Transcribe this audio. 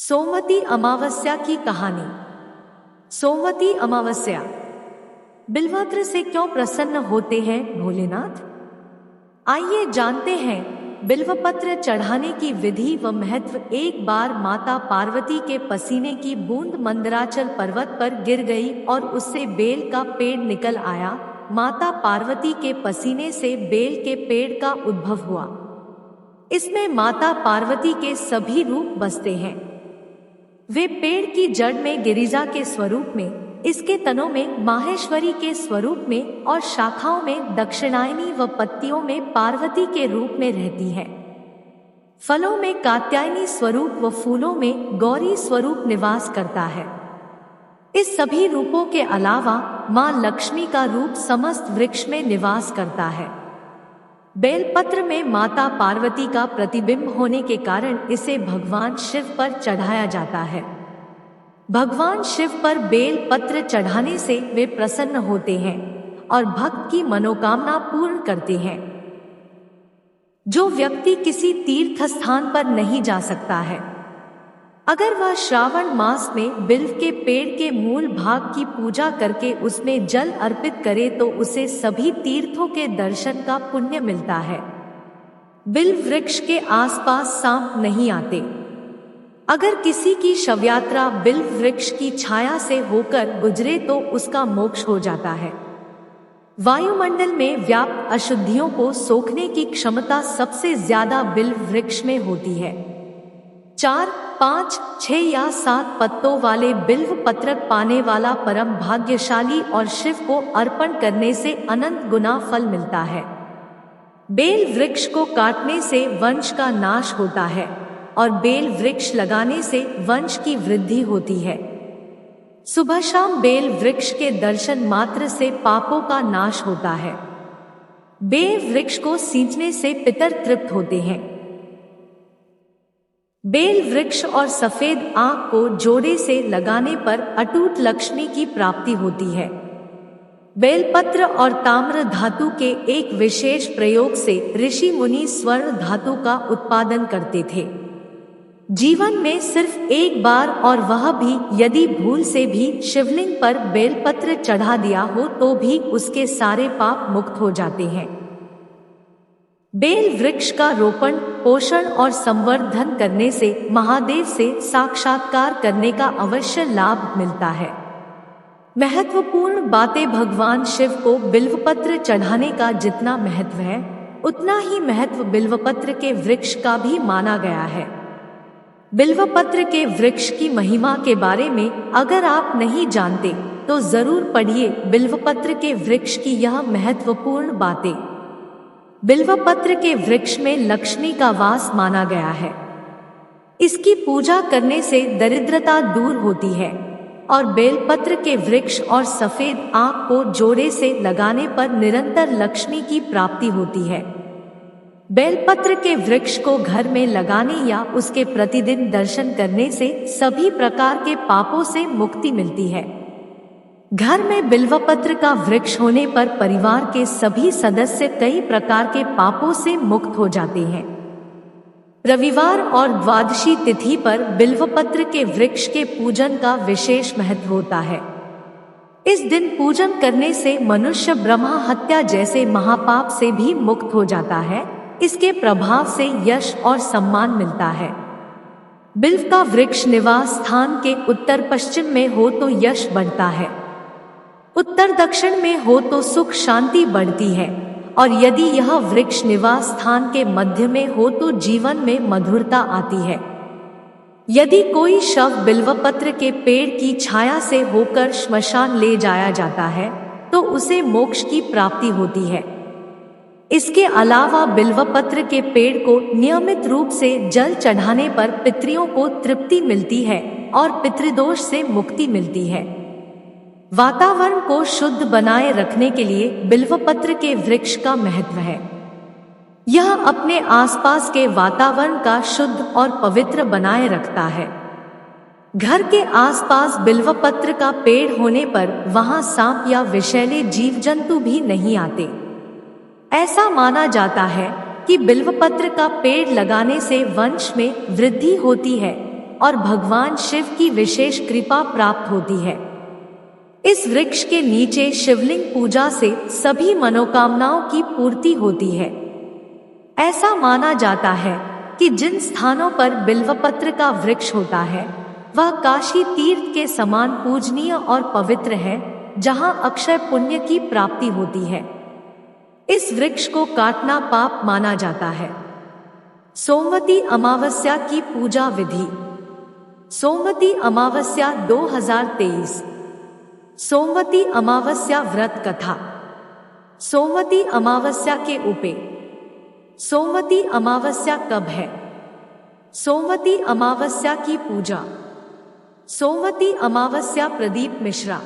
सोमवती अमावस्या की कहानी। सोमवती अमावस्या। बिल्वपत्र से क्यों प्रसन्न होते हैं भोलेनाथ? आइए जानते हैं बिल्वपत्र चढ़ाने की विधि व महत्व। एक बार माता पार्वती के पसीने की बूंद मंदराचल पर्वत पर गिर गई और उससे बेल का पेड़ निकल आया। माता पार्वती के पसीने से बेल के पेड़ का उद्भव हुआ। इसमें माता पार्वती के सभी रूप बसते हैं। वे पेड़ की जड़ में गिरिजा के स्वरूप में, इसके तनों में माहेश्वरी के स्वरूप में और शाखाओं में दक्षिणायनी व पत्तियों में पार्वती के रूप में रहती है। फलों में कात्यायनी स्वरूप व फूलों में गौरी स्वरूप निवास करता है। इस सभी रूपों के अलावा मां लक्ष्मी का रूप समस्त वृक्ष में निवास करता है। बेलपत्र में माता पार्वती का प्रतिबिंब होने के कारण इसे भगवान शिव पर चढ़ाया जाता है। भगवान शिव पर बेल पत्र चढ़ाने से वे प्रसन्न होते हैं और भक्त की मनोकामना पूर्ण करते हैं। जो व्यक्ति किसी तीर्थ स्थान पर नहीं जा सकता है, अगर वह श्रावण मास में बिल्व के पेड़ के मूल भाग की पूजा करके उसमें जल अर्पित करे तो उसे सभी तीर्थों के दर्शन का पुण्य मिलता है। बिल्व वृक्ष के आसपास सांप नहीं आते। अगर किसी की शवयात्रा बिल्व वृक्ष की छाया से होकर गुजरे तो उसका मोक्ष हो जाता है। वायुमंडल में व्याप्त अशुद्धियों को सोखने की क्षमता सबसे ज्यादा बिल्व वृक्ष में होती है। 4, 5, 6 या 7 पत्तों वाले बिल्व पत्रक पाने वाला परम भाग्यशाली और शिव को अर्पण करने से अनंत गुना फल मिलता है। बेल वृक्ष को काटने से वंश का नाश होता है और बेल वृक्ष लगाने से वंश की वृद्धि होती है। सुबह शाम बेल वृक्ष के दर्शन मात्र से पापों का नाश होता है। बेल वृक्ष को सींचने से पितर तृप्त होते हैं। बेल वृक्ष और सफेद आंख को जोड़े से लगाने पर अटूट लक्ष्मी की प्राप्ति होती है। बेलपत्र और ताम्र धातु के एक विशेष प्रयोग से ऋषि मुनि स्वर्ण धातु का उत्पादन करते थे। जीवन में सिर्फ एक बार, और वह भी यदि भूल से भी शिवलिंग पर बेलपत्र चढ़ा दिया हो तो भी उसके सारे पाप मुक्त हो जाते हैं। बेल वृक्ष का रोपण, पोषण और संवर्धन करने से महादेव से साक्षात्कार करने का अवश्य लाभ मिलता है। महत्वपूर्ण बातें। भगवान शिव को बिल्वपत्र चढ़ाने का जितना महत्व है, उतना ही महत्व बिल्वपत्र के वृक्ष का भी माना गया है। बिल्वपत्र के वृक्ष की महिमा के बारे में अगर आप नहीं जानते तो जरूर पढ़िए बिल्वपत्र के वृक्ष की यह महत्वपूर्ण बातें। बिल्वपत्र के वृक्ष में लक्ष्मी का वास माना गया है। इसकी पूजा करने से दरिद्रता दूर होती है और बेलपत्र के वृक्ष और सफेद आंख को जोड़े से लगाने पर निरंतर लक्ष्मी की प्राप्ति होती है। बेलपत्र के वृक्ष को घर में लगाने या उसके प्रतिदिन दर्शन करने से सभी प्रकार के पापों से मुक्ति मिलती है। घर में बिल्वपत्र का वृक्ष होने पर परिवार के सभी सदस्य कई प्रकार के पापों से मुक्त हो जाते हैं। रविवार और द्वादशी तिथि पर बिल्वपत्र के वृक्ष के पूजन का विशेष महत्व होता है। इस दिन पूजन करने से मनुष्य ब्रह्मा हत्या जैसे महापाप से भी मुक्त हो जाता है। इसके प्रभाव से यश और सम्मान मिलता है। बिल्व का वृक्ष निवास स्थान के उत्तर पश्चिम में हो तो यश बढ़ता है, उत्तर दक्षिण में हो तो सुख शांति बढ़ती है, और यदि यह वृक्ष निवास स्थान के मध्य में हो तो जीवन में मधुरता आती है। यदि कोई शव बिल्वपत्र के पेड़ की छाया से होकर श्मशान ले जाया जाता है तो उसे मोक्ष की प्राप्ति होती है। इसके अलावा बिल्वपत्र के पेड़ को नियमित रूप से जल चढ़ाने पर पितरों को तृप्ति मिलती है और पितृदोष से मुक्ति मिलती है। वातावरण को शुद्ध बनाए रखने के लिए बिल्वपत्र के वृक्ष का महत्व है। यह अपने आसपास के वातावरण का शुद्ध और पवित्र बनाए रखता है। घर के आसपास बिल्वपत्र का पेड़ होने पर वहां सांप या विषैले जीव जंतु भी नहीं आते। ऐसा माना जाता है कि बिल्वपत्र का पेड़ लगाने से वंश में वृद्धि होती है और भगवान शिव की विशेष कृपा प्राप्त होती है। इस वृक्ष के नीचे शिवलिंग पूजा से सभी मनोकामनाओं की पूर्ति होती है। ऐसा माना जाता है कि जिन स्थानों पर बिल्वपत्र का वृक्ष होता है वह काशी तीर्थ के समान पूजनीय और पवित्र है, जहां अक्षय पुण्य की प्राप्ति होती है। इस वृक्ष को काटना पाप माना जाता है। सोमवती अमावस्या की पूजा विधि। सोमवती अमावस्या 2023। सोमवती अमावस्या व्रत कथा। सोमवती अमावस्या के उपाय। सोमवती अमावस्या कब है? सोमवती अमावस्या की पूजा। सोमवती अमावस्या प्रदीप मिश्रा।